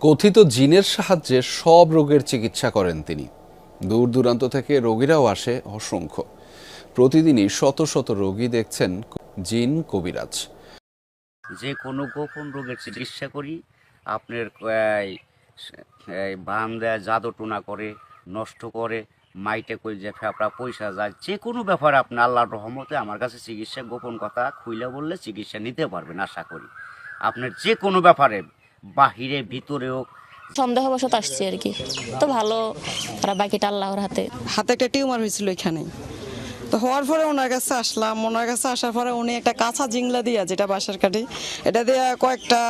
কথিত জিনের সাহায্যে সব রোগের চিকিৎসা করেন তিনি। দূর দূরান্ত থেকে রোগীরাও আসে অসংখ্য। প্রতিদিনই শত শত রোগী দেখছেন জিন কবিরাজ। যে কোনো গোপন রোগের চিকিৎসা করি। আপনার বান দেয়, জাদু টোনা করে, নষ্ট করে, মাইটে কই যে ফেপড়া পয়সা যায়, যে কোনো ব্যাপারে আপনি আল্লাহর রহমতে আমার কাছে চিকিৎসা গোপন কথা খুইলে বললে চিকিৎসা নিতে পারবেন। আশা করি আপনার যে কোনো ব্যাপারে বাহিরে ভিতরেও। সন্দেহবশত আসছি আর কি, তো ভালো, আর বাকিটা আল্লাহর হাতে। হাতে একটা টিউমার হয়েছিল এখানে, তো হওয়ার পরে ওনার কাছে আসলাম। ওনার কাছে আসার পরে উনি একটা কাঁচা জিংলা দিয়া, যেটা বাঁশের কাঠি, এটা দিয়ে কয়েকটা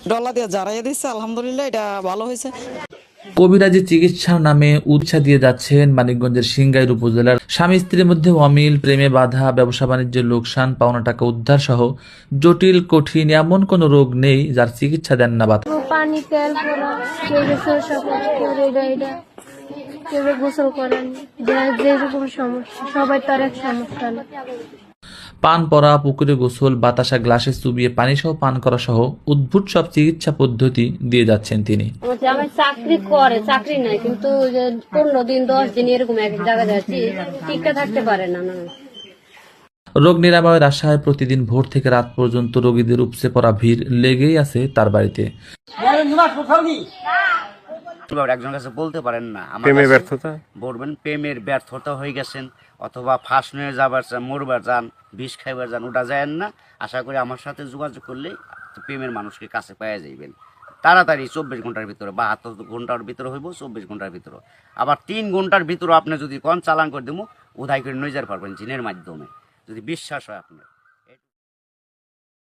ডলা দিয়ে জারাইয়া দিচ্ছে। আলহামদুলিল্লাহ এটা ভালো হয়েছে। কবিরাজি চিকিৎসার নামে উৎসাহ দিয়ে যাচ্ছেন মানিকগঞ্জের সিংগাইর উপজেলার স্বামী স্ত্রীর মধ্যে অমিল, প্রেমে বাধা, ব্যবসা বাণিজ্যের লোকসান, পাওনা টাকা উদ্ধার সহ জটিল কঠিন এমন কোনো রোগ নেই যার চিকিৎসা দেন না বাধা। পানি তেল পড়া, কেউ কেউ গোসল করেন, যেরকম সমস্যা সবাই তার এক সমস্যা না। পান পরা, পুকুরে গোসল, বাতাসা গ্লাসে চুবিয়ে পানি সহ পান করা সহ উদ্ভুত সব চিকিৎসা পদ্ধতি দিয়ে যাচ্ছেন তিনি। আমার চাকরি নাই, কিন্তু 15 দিন 10 দিন এরকম এক জায়গায় যাচ্ছি, টিকে থাকতে পারে না। রোগ নিরাময়ের আশায় প্রতিদিন ভোর থেকে রাত পর্যন্ত রোগীদের উপচে পড়া ভিড় লেগেই আছে তার বাড়িতে। একজন কাছে বলতে পারেন না প্রেমের ব্যর্থতা বলবেন, প্রেমের ব্যর্থতা হয়ে গেছেন, অথবা ফাঁস নিয়ে যাবার চান, মরবার যান, বিষ খাইবার যান, ওটা যায় না। আশা করি আমার সাথে যোগাযোগ করলে প্রেমের মানুষকে কাছে পাওয়া যাইবেন তাড়াতাড়ি। 24 ঘন্টার ভিতরে, 72 ঘন্টার ভিতরে হইব, 24 ঘন্টার ভিতরে। আবার 3 ঘন্টার ভিতরে আপনি যদি কোন চালান করে দেবো, উধাই করে নিয়ে যেতে পারবেন জিনের মাধ্যমে, যদি বিশ্বাস হয় আপনার।